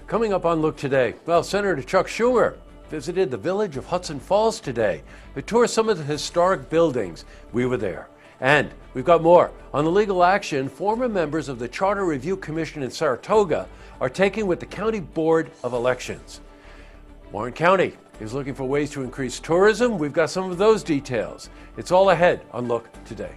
Coming up on Look Today, well, Senator Chuck Schumer visited the Village of Hudson Falls today to tour some of the historic buildings. We were there. And we've got more. On the legal action, former members of the Charter Review Commission in Saratoga are taking with the County Board of Elections. Warren County is looking for ways to increase tourism. We've got some of those details. It's all ahead on Look Today.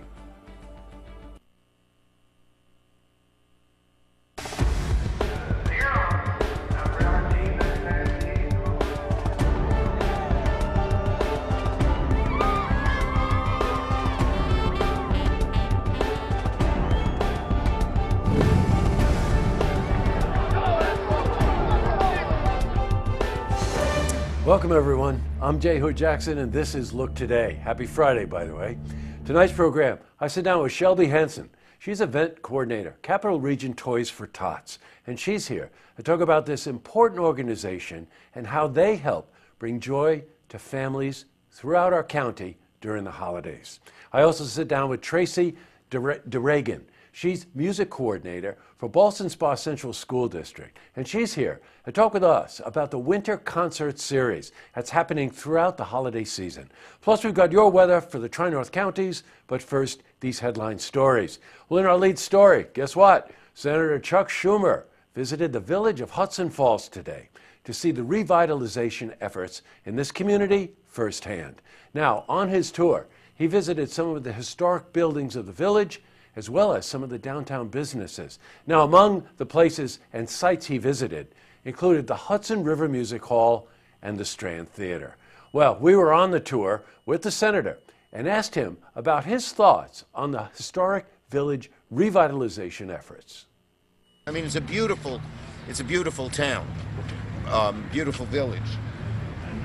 Welcome everyone, I'm Jay Hood Jackson and this is Look Today. Happy Friday, by the way. Tonight's program, I sit down with Shelby Henson. She's event coordinator, Capital Region Toys for Tots. And she's here to talk about this important organization and how they help bring joy to families throughout our county during the holidays. I also sit down with Tracy DeRegan. She's music coordinator for Ballston Spa Central School District, and she's here to talk with us about the Winter Concert Series that's happening throughout the holiday season. Plus, we've got your weather for the Tri-North counties, but first, these headline stories. Well, in our lead story, guess what? Senator Chuck Schumer visited the Village of Hudson Falls today to see the revitalization efforts in this community firsthand. Now, on his tour, he visited some of the historic buildings of the village, as well as some of the downtown businesses. Now, among the places and sites he visited included the Hudson River Music Hall and the Strand Theater. Well, we were on the tour with the senator and asked him about his thoughts on the historic village revitalization efforts. I mean, it's a beautiful town, beautiful village,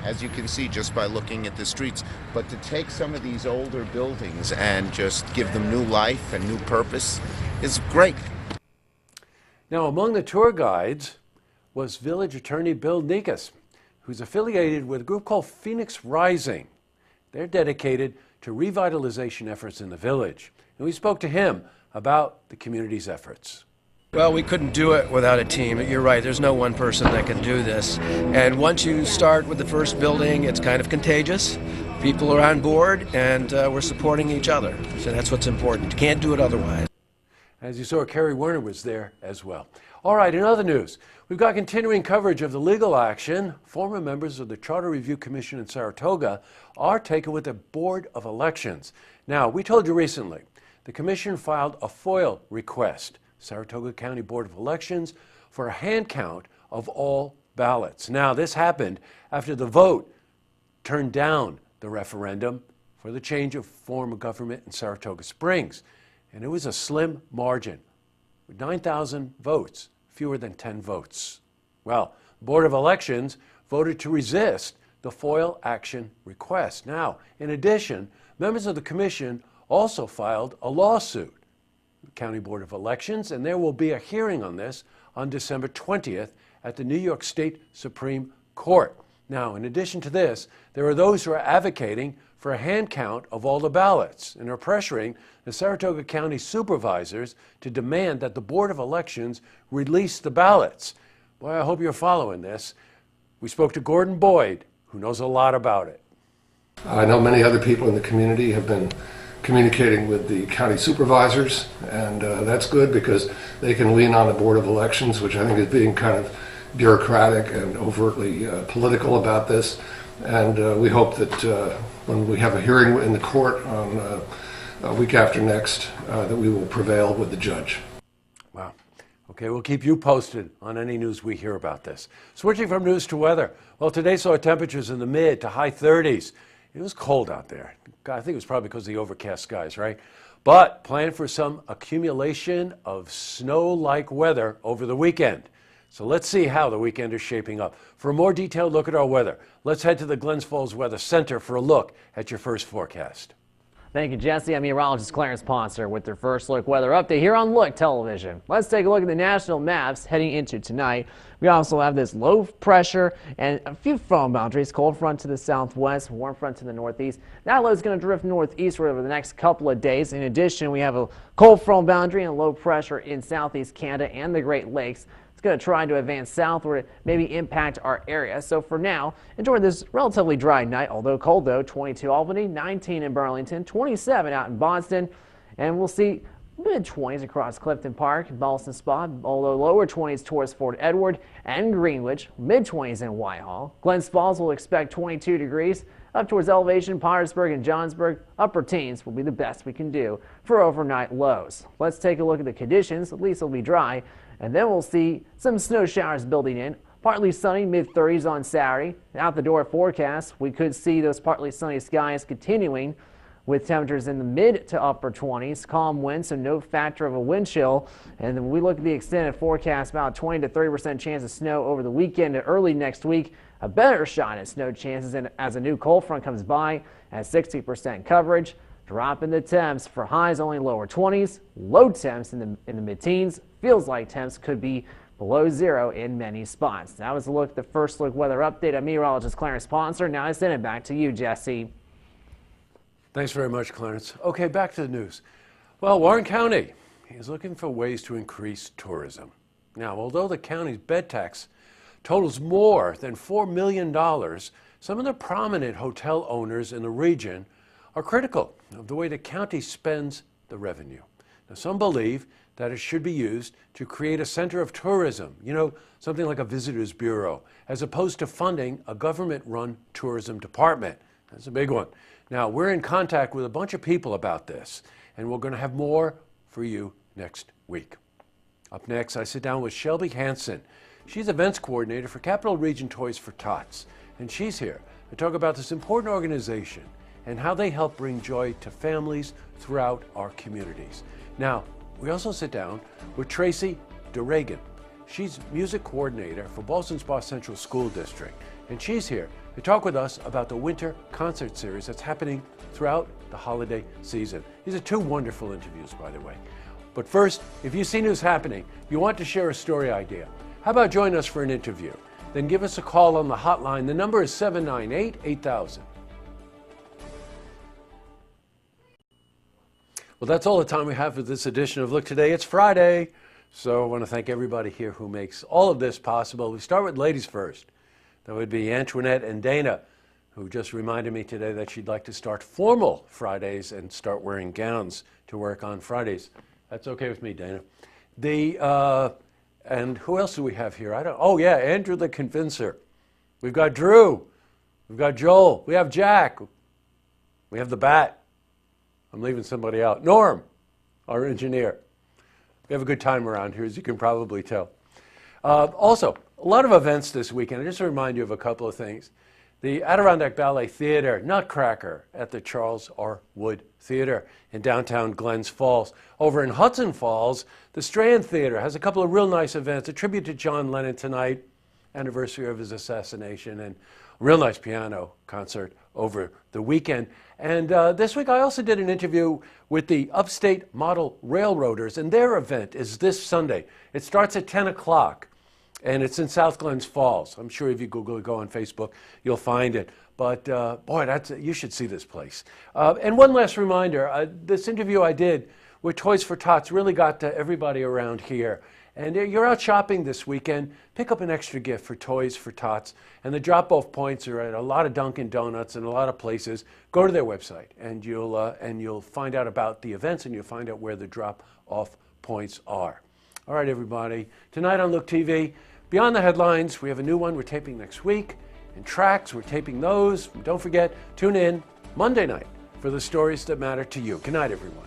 as you can see just by looking at the streets. But to take some of these older buildings and just give them new life and new purpose is great. Now, among the tour guides was village attorney Bill Nikas, who's affiliated with a group called Phoenix Rising. They're dedicated to revitalization efforts in the village. And we spoke to him about the community's efforts. Well, we couldn't do it without a team. You're right, there's no one person that can do this. And once you start with the first building, it's kind of contagious. People are on board, and we're supporting each other. So that's what's important. You can't do it otherwise. As you saw, Kerry Werner was there as well. All right, in other news, we've got continuing coverage of the legal action. Former members of the Charter Review Commission in Saratoga are taken with the Board of Elections. Now, we told you recently, the commission filed a FOIL request, Saratoga County Board of Elections, for a hand count of all ballots. Now, this happened after the vote turned down the referendum for the change of form of government in Saratoga Springs. And it was a slim margin, with 9,000 votes, fewer than 10 votes. Well, the Board of Elections voted to resist the FOIL action request. Now, in addition, members of the commission also filed a lawsuit, the County Board of Elections, and there will be a hearing on this on December 20th at the New York State Supreme Court. Now, in addition to this, there are those who are advocating for a hand count of all the ballots and are pressuring the Saratoga County supervisors to demand that the Board of Elections release the ballots. Boy, I hope you're following this. We spoke to Gordon Boyd, who knows a lot about it. I know many other people in the community have been communicating with the county supervisors, and that's good because they can lean on the Board of Elections, which I think is being kind of bureaucratic and overtly political about this. And we hope that when we have a hearing in the court on a week after next, that we will prevail with the judge. Wow. Okay, we'll keep you posted on any news we hear about this. Switching from news to weather. Well, today saw temperatures in the mid to high 30s. It was cold out there. God, I think it was probably because of the overcast skies, right? But plan for some accumulation of snow-like weather over the weekend. So let's see how the weekend is shaping up. For a more detailed look at our weather, let's head to the Glens Falls Weather Center for a look at your first forecast. Thank you, Jesse. I'm meteorologist Clarence Ponser with your first look weather update here on Look Television. Let's take a look at the national maps heading into tonight. We also have this low pressure and a few front boundaries. Cold front to the southwest, warm front to the northeast. That low is going to drift northeastward over the next couple of days. In addition, we have a cold front boundary and low pressure in southeast Canada and the Great Lakes. It's going to try to advance southward, maybe impact our area. So for now, enjoy this relatively dry night, although cold though. 22 Albany, 19 in Burlington, 27 out in Boston, and we'll see mid-20s across Clifton Park, Ballston Spa, although lower 20s towards Fort Edward and Greenwich, mid-20s in Whitehall. Glens Falls will expect 22 degrees. Up towards Elevation, Pottersburg, and Johnsburg, upper teens will be the best we can do for overnight lows. Let's take a look at the conditions. At least it'll be dry, and then we'll see some snow showers building in. Partly sunny, mid-30s on Saturday. Out the door forecast, we could see those partly sunny skies continuing with temperatures in the mid to upper 20s. Calm winds, so no factor of a wind chill. And then when we look at the extended forecast, about 20 to 30% chance of snow over the weekend and early next week. A better shot at snow chances as a new cold front comes by at 60% coverage. Drop in the temps for highs only lower 20s, low temps in the mid-teens. Feels like temps could be below zero in many spots. That was the first look weather update. I'm meteorologist Clarence Ponser. Now I send it back to you, Jesse. Thanks very much, Clarence. Okay, back to the news. Well, Warren County is looking for ways to increase tourism. Now, although the county's bed tax totals more than $4 million, some of the prominent hotel owners in the region are critical of the way the county spends the revenue. Now, some believe that it should be used to create a center of tourism, something like a visitor's bureau, as opposed to funding a government-run tourism department. That's a big one. Now, we're in contact with a bunch of people about this, and we're going to have more for you next week. Up next, I sit down with Shelby Hansen. She's events coordinator for Capital Region Toys for Tots, and she's here to talk about this important organization and how they help bring joy to families throughout our communities. Now, we also sit down with Tracy DeRegan. She's music coordinator for Ballston Spa Central School District, and she's here to talk with us about the winter concert series that's happening throughout the holiday season. These are two wonderful interviews, by the way. But first, if you see news happening, you want to share a story idea, how about join us for an interview? Then give us a call on the hotline. The number is 798-8000. Well, that's all the time we have for this edition of Look Today. It's Friday, so I want to thank everybody here who makes all of this possible. We start with ladies first. That would be Antoinette and Dana, who just reminded me today that she'd like to start formal Fridays and start wearing gowns to work on Fridays. That's okay with me, Dana. And who else do we have here? Oh yeah, Andrew the Convincer. We've got Drew. We've got Joel. We have Jack. We have the Bat. I'm leaving somebody out. Norm, our engineer. We have a good time around here, as you can probably tell. Also, a lot of events this weekend. Just to remind you of a couple of things. The Adirondack Ballet Theater, Nutcracker at the Charles R. Wood Theater in downtown Glens Falls. Over in Hudson Falls, the Strand Theater has a couple of real nice events. A tribute to John Lennon tonight, anniversary of his assassination, and a real nice piano concert over the weekend. And this week I also did an interview with the Upstate Model Railroaders, and their event is this Sunday. It starts at 10 o'clock. And it's in South Glens Falls. I'm sure if you go on Facebook, you'll find it. But boy, you should see this place. And one last reminder, this interview I did with Toys for Tots really got to everybody around here. And you're out shopping this weekend, pick up an extra gift for Toys for Tots. And the drop-off points are at a lot of Dunkin' Donuts and a lot of places. Go to their website, and you'll find out about the events, and you'll find out where the drop-off points are. All right, everybody. Tonight on Look TV, Beyond the Headlines, we have a new one we're taping next week. And tracks, we're taping those. Don't forget, tune in Monday night for the stories that matter to you. Good night, everyone.